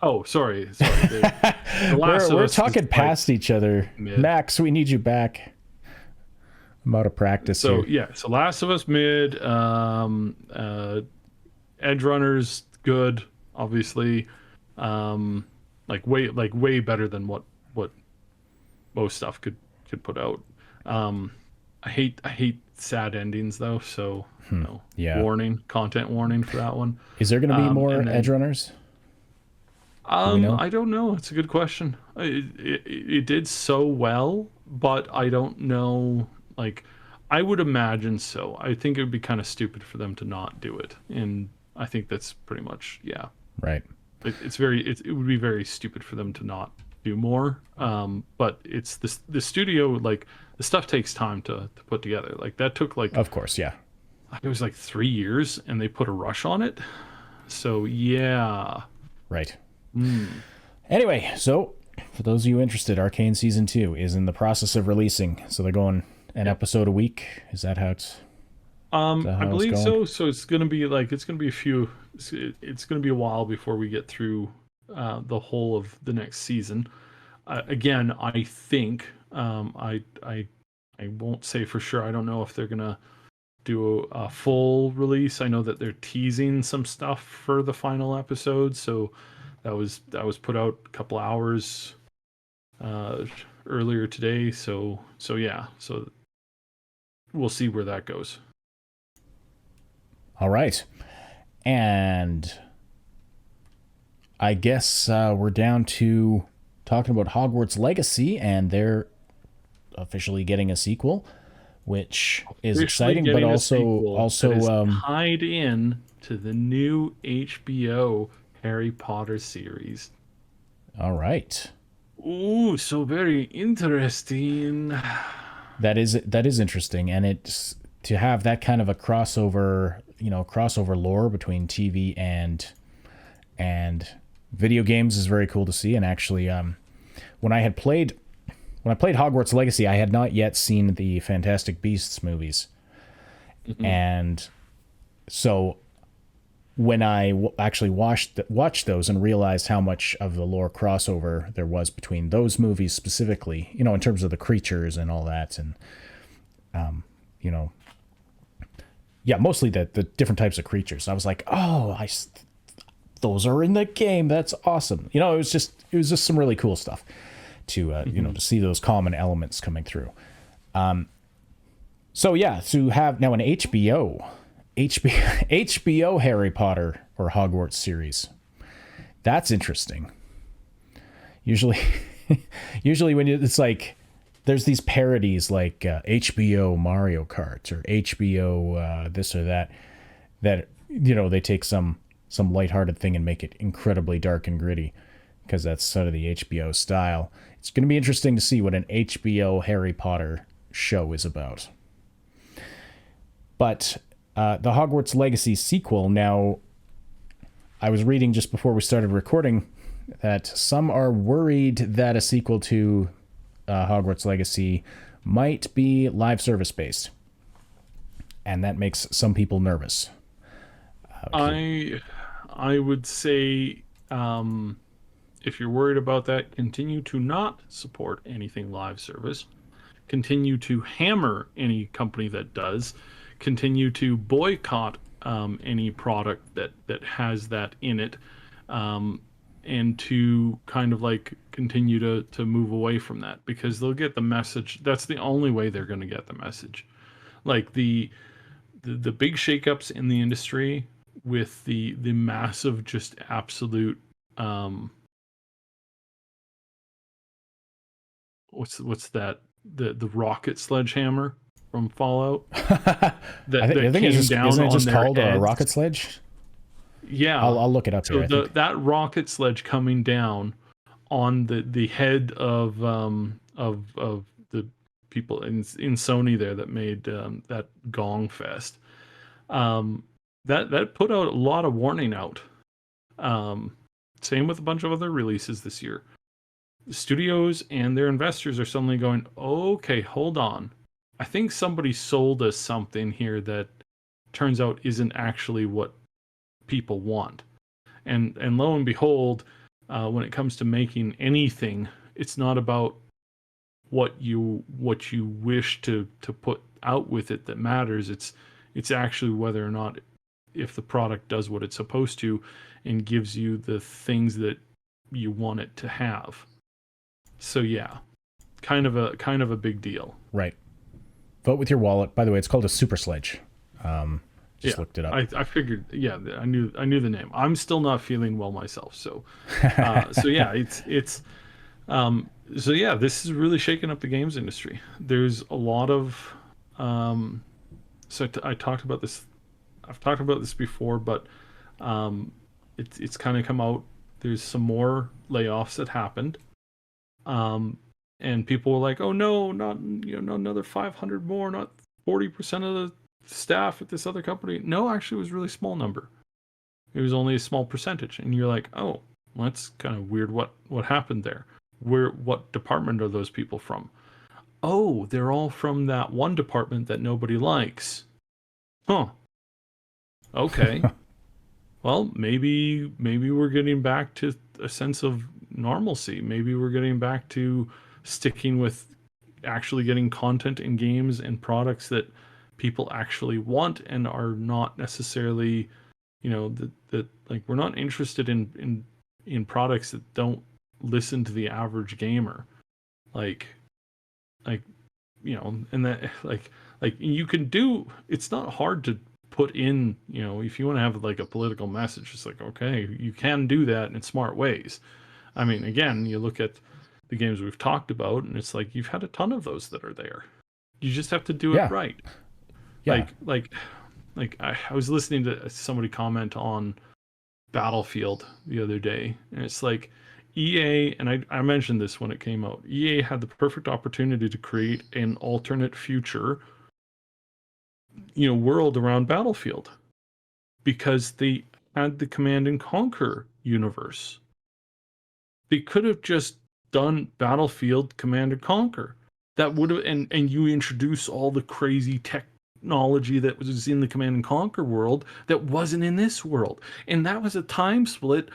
Speaker 2: Oh, sorry. The Last of
Speaker 1: We're
Speaker 2: Us
Speaker 1: talking past each other. Mid. Max, we need you back. I'm out of practice here.
Speaker 2: Yeah, so Last of Us mid, Edge Runners good, obviously. Way better than what most stuff could put out. I hate sad endings though, so content warning for that one.
Speaker 1: Is there going to be more Edge Runners?
Speaker 2: I don't know. It's a good question. It did so well, but I don't know. I would imagine so. I think it would be kind of stupid for them to not do it, and I think that's pretty much
Speaker 1: right.
Speaker 2: It would be very stupid for them to not do more. But it's the studio, the stuff takes time to put together. That took
Speaker 1: of course, yeah.
Speaker 2: It was 3 years, and they put a rush on it. So yeah.
Speaker 1: Right. Anyway, so for those of you interested, Arcane Season 2 is in the process of releasing. So they're going an episode a week. Is that how it's
Speaker 2: I believe so. So it's gonna be it's gonna be it's gonna be a while before we get through the whole of the next season. Again, I think I won't say for sure. I don't know if they're gonna do a full release. I know that they're teasing some stuff for the final episode, so that was put out a couple hours earlier today. So yeah, so we'll see where that goes.
Speaker 1: All right, and I guess we're down to talking about Hogwarts Legacy, and they're officially getting a sequel, which is exciting, but also
Speaker 2: tied in to the new HBO Harry Potter series.
Speaker 1: All right.
Speaker 2: Ooh, so very interesting.
Speaker 1: That is interesting, and it's to have that kind of a crossover lore between TV and video games is very cool to see. And actually, when I played Hogwarts Legacy, I had not yet seen the Fantastic Beasts movies, and so when I actually watched those and realized how much of the lore crossover there was between those movies specifically, you know, in terms of the creatures and all that, and you know, yeah, mostly the different types of creatures. I was like, oh, those are in the game. That's awesome. You know, it was just some really cool stuff to you know, to see those common elements coming through. So yeah, to have now an HBO Harry Potter or Hogwarts series. That's interesting. Usually when it's like there's these parodies like HBO Mario Kart or HBO this or that you know, they take some lighthearted thing and make it incredibly dark and gritty because that's sort of the HBO style. It's going to be interesting to see what an HBO Harry Potter show is about. But the Hogwarts Legacy sequel, now, I was reading just before we started recording that some are worried that a sequel to Hogwarts Legacy might be live service based. And that makes some people nervous.
Speaker 2: I would say, if you're worried about that, continue to not support anything live service. Continue to hammer any company that does. Continue to boycott any product that has that in it, and to kind of like continue to move away from that, because they'll get the message. That's the only way they're going to get the message. Like the big shakeups in the industry with the massive, just absolute what's that, the rocket sledgehammer from Fallout
Speaker 1: I think
Speaker 2: came
Speaker 1: it's just,
Speaker 2: down
Speaker 1: isn't it
Speaker 2: on
Speaker 1: just
Speaker 2: their
Speaker 1: called a
Speaker 2: heads.
Speaker 1: rocket sledge?
Speaker 2: Yeah,
Speaker 1: I'll look it up
Speaker 2: so
Speaker 1: here.
Speaker 2: that rocket sledge coming down on the head of the people in Sony there that made that Gong Fest, that put out a lot of warning out. Same with a bunch of other releases this year. The studios and their investors are suddenly going, okay, hold on. I think somebody sold us something here that turns out isn't actually what people want. And lo and behold, when it comes to making anything, it's not about what you wish to put out with it that matters. It's actually whether or not, if the product does what it's supposed to and gives you the things that you want it to have. So yeah, kind of a big deal.
Speaker 1: Right. Vote with your wallet. By the way, it's called a super sledge. Looked it up.
Speaker 2: I figured. Yeah, I knew the name. I'm still not feeling well myself, so so yeah, it's so yeah, this is really shaking up the games industry. There's a lot of I talked about this. I've talked about this before, but it's kind of come out. There's some more layoffs that happened. And people were like, "Oh no, not not another 500 more, not 40% of the staff at this other company." No, actually, it was a really small number. It was only a small percentage, and you're like, "Oh, well, that's kind of weird. What happened there? What department are those people from?" "Oh, they're all from that one department that nobody likes." Huh. Okay. Well, maybe we're getting back to a sense of normalcy. Maybe we're getting back to sticking with actually getting content in games and products that people actually want and are not necessarily, that like, we're not interested in products that don't listen to the average gamer. Like, and that like you can do, it's not hard to put in, if you want to have like a political message, it's like, okay, you can do that in smart ways. I mean, again, you look at the games we've talked about, and it's like you've had a ton of those that are there. You just have to do it right. Yeah. Like I was listening to somebody comment on Battlefield the other day, and it's like EA, and I mentioned this when it came out, EA had the perfect opportunity to create an alternate future, world around Battlefield, because they had the Command and Conquer universe. They could have just done Battlefield Command and Conquer. That would have, and you introduce all the crazy tech technology that was in the Command and Conquer world that wasn't in this world, and that was a time split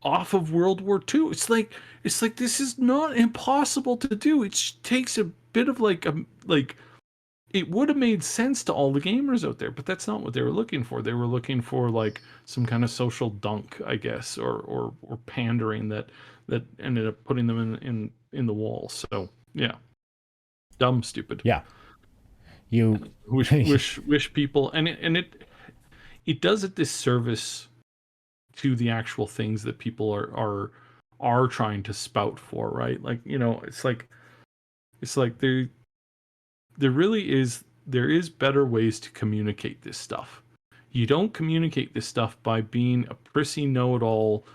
Speaker 2: off of World War II. It's like this is not impossible to do. It takes a bit of like it would have made sense to all the gamers out there, but that's not what they were looking for. They were looking for like some kind of social dunk, I guess, or pandering that ended up putting them in the wall. So yeah, dumb, stupid.
Speaker 1: Yeah, you
Speaker 2: wish people, and it does a disservice to the actual things that people are trying to spout for, right? Like, it's like there is better ways to communicate this stuff. You don't communicate this stuff by being a prissy know-it-all,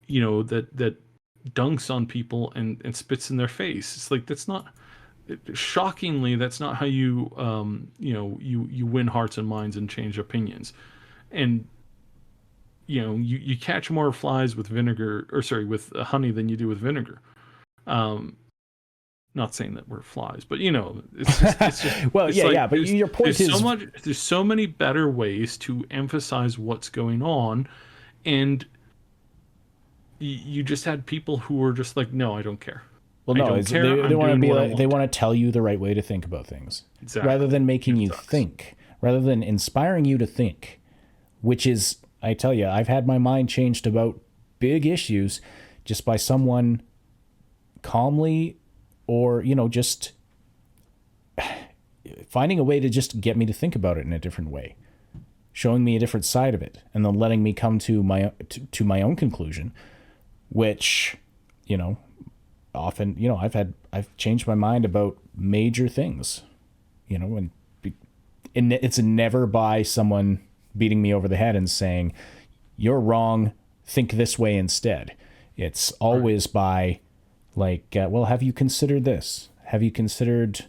Speaker 2: that dunks on people and spits in their face. It's like, that's not, shockingly, that's not how you you win hearts and minds and change opinions. And you catch more flies with vinegar, or sorry, with honey than you do with vinegar. Not saying that we're flies, but it's just
Speaker 1: well,
Speaker 2: it's
Speaker 1: yeah,
Speaker 2: like,
Speaker 1: yeah. But your point is,
Speaker 2: there's so many better ways to emphasize what's going on, and you just had people who were just like, no, I don't care.
Speaker 1: Well, no, they want to be like, they want to tell you the right way to think about things,
Speaker 2: exactly,
Speaker 1: rather than making you think, rather than inspiring you to think, which is, I tell you, I've had my mind changed about big issues just by someone calmly, or just finding a way to just get me to think about it in a different way, showing me a different side of it, and then letting me come to my own conclusion, which often I've changed my mind about major things, and it's never by someone beating me over the head and saying, you're wrong, think this way instead. It's always by like, well, have you considered this? Have you considered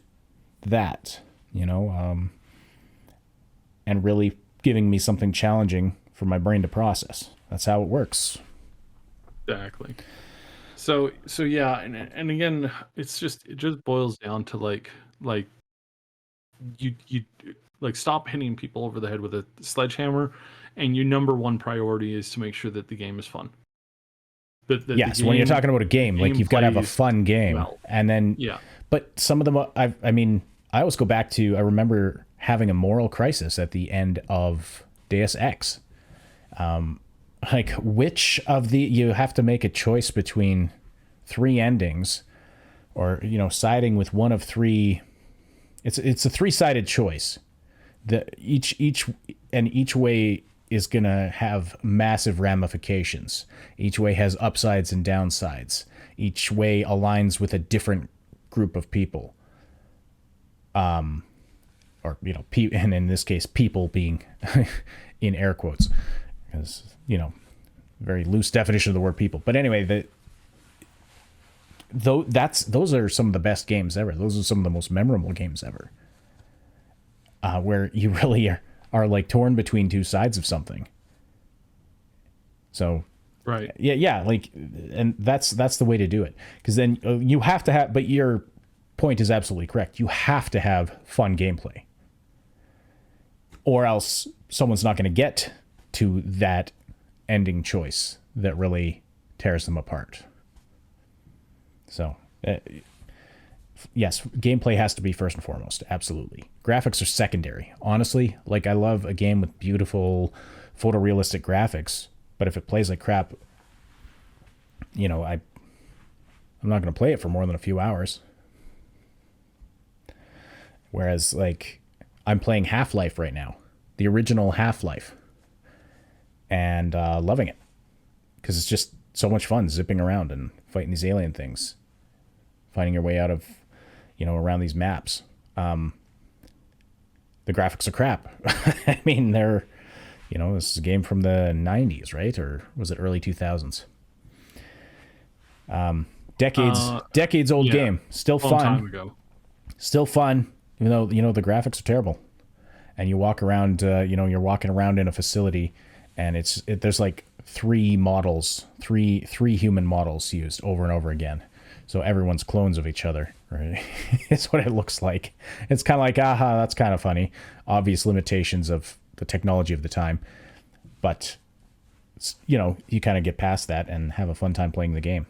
Speaker 1: that? And really giving me something challenging for my brain to process. That's how it works.
Speaker 2: Exactly. So yeah, and again, it just boils down to like you like, stop hitting people over the head with a sledgehammer, and your number one priority is to make sure that the game is fun.
Speaker 1: Yes, when you're talking about a game, like, you've got to have a fun game, and then
Speaker 2: yeah. But
Speaker 1: some of them, I always go back to, I remember having a moral crisis at the end of Deus Ex. Like, which of you have to make a choice between 3 endings, or siding with one of 3. It's a 3-sided choice. Each way is gonna have massive ramifications. Each way has upsides and downsides. Each way aligns with a different group of people. And in this case, people being in air quotes, because very loose definition of the word people. But anyway, those are some of the best games ever. Those are some of the most memorable games ever. Where you really are like torn between 2 sides of something. So,
Speaker 2: right,
Speaker 1: yeah, like, and that's the way to do it. Because then you have to have. But your point is absolutely correct. You have to have fun gameplay, or else someone's not going to get to that ending choice that really tears them apart. So, yes, gameplay has to be first and foremost. Absolutely. Graphics are secondary. Honestly, like, I love a game with beautiful photorealistic graphics, but if it plays like crap, I'm not going to play it for more than a few hours. Whereas, like, I'm playing Half-Life right now, the original Half-Life, and loving it, because it's just so much fun zipping around and fighting these alien things, finding your way out of, around these maps. The graphics are crap. I mean, they're, this is a game from the 90s, right? Or was it early 2000s? Decades old game. Still fun.
Speaker 2: Long time ago.
Speaker 1: Still fun, even though, the graphics are terrible. And you walk around, you're walking around in a facility, and there's like 3 models, three human models used over and over again. So everyone's clones of each other, right? It's what it looks like. It's kind of like, aha, that's kind of funny. Obvious limitations of the technology of the time. But, you know, you kind of get past that and have a fun time playing the game.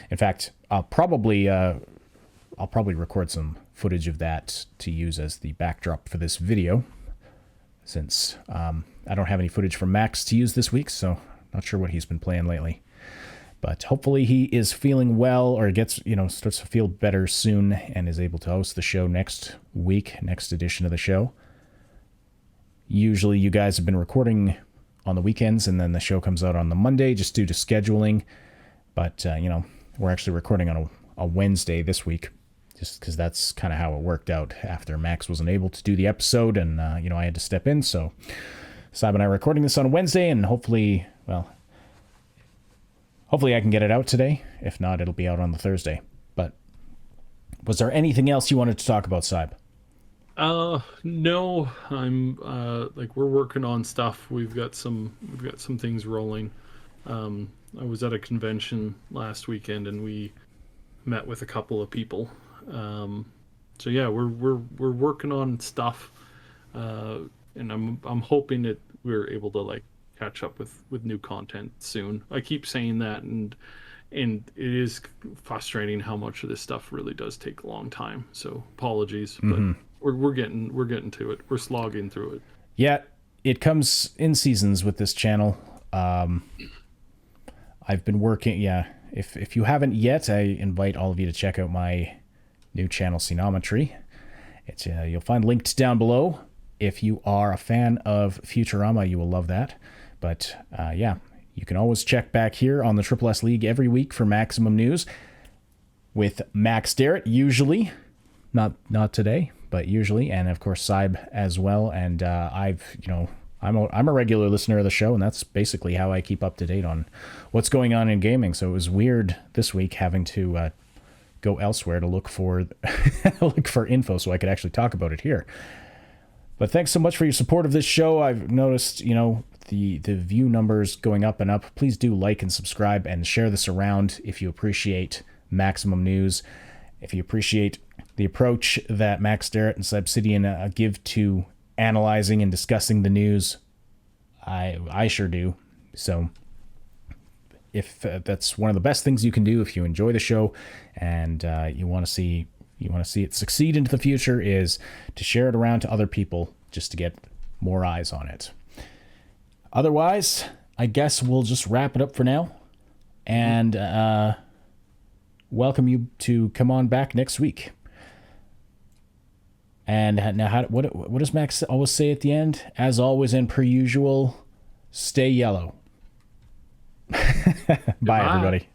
Speaker 1: In fact, I'll probably record some footage of that to use as the backdrop for this video, since I don't have any footage from Max to use this week, so not sure what he's been playing lately. But hopefully he is feeling well, or gets, you know, starts to feel better soon and is able to host the show next week, next edition of the show. Usually you guys have been recording on the weekends and then the show comes out on the Monday just due to scheduling. But, you know, we're actually recording on a Wednesday this week just because that's kind of how it worked out after Max wasn't able to do the episode and, you know, I had to step in. So Sib and I are recording this on a Wednesday and hopefully I can get it out today. If not, it'll be out on the Thursday. But was there anything else you wanted to talk about, Sib?
Speaker 2: No, I'm we're working on stuff. We've got some things rolling. I was at a convention last weekend and we met with a couple of people. So yeah, we're working on stuff. And I'm hoping that we're able to catch up with new content soon. I keep saying that, and it is frustrating how much of this stuff really does take a long time. So apologies, but we're getting to it. We're slogging through it.
Speaker 1: Yeah, it comes in seasons with this channel. I've been working. Yeah, if you haven't yet, I invite all of you to check out my new channel, Scenometry. It's you'll find linked down below. If you are a fan of Futurama, you will love that. But yeah, you can always check back here on the Triple S League every week for maximum news with Max Derrat, usually. Not today, but usually. And of course, Sib as well. And I'm a regular listener of the show, and that's basically how I keep up to date on what's going on in gaming. So it was weird this week having to go elsewhere to look for info so I could actually talk about it here. But thanks so much for your support of this show. I've noticed, you know, the view numbers going up and up. Please do like and subscribe and share this around if you appreciate maximum news. If you appreciate the approach that Max Derrat and Sybsidian give to analyzing and discussing the news, I sure do. So if that's one of the best things you can do if you enjoy the show and you want to see it succeed into the future, is to share it around to other people just to get more eyes on it. Otherwise, I guess we'll just wrap it up for now and welcome you to come on back next week. And now, what does Max always say at the end? As always and per usual, stay yellow. Bye, everybody.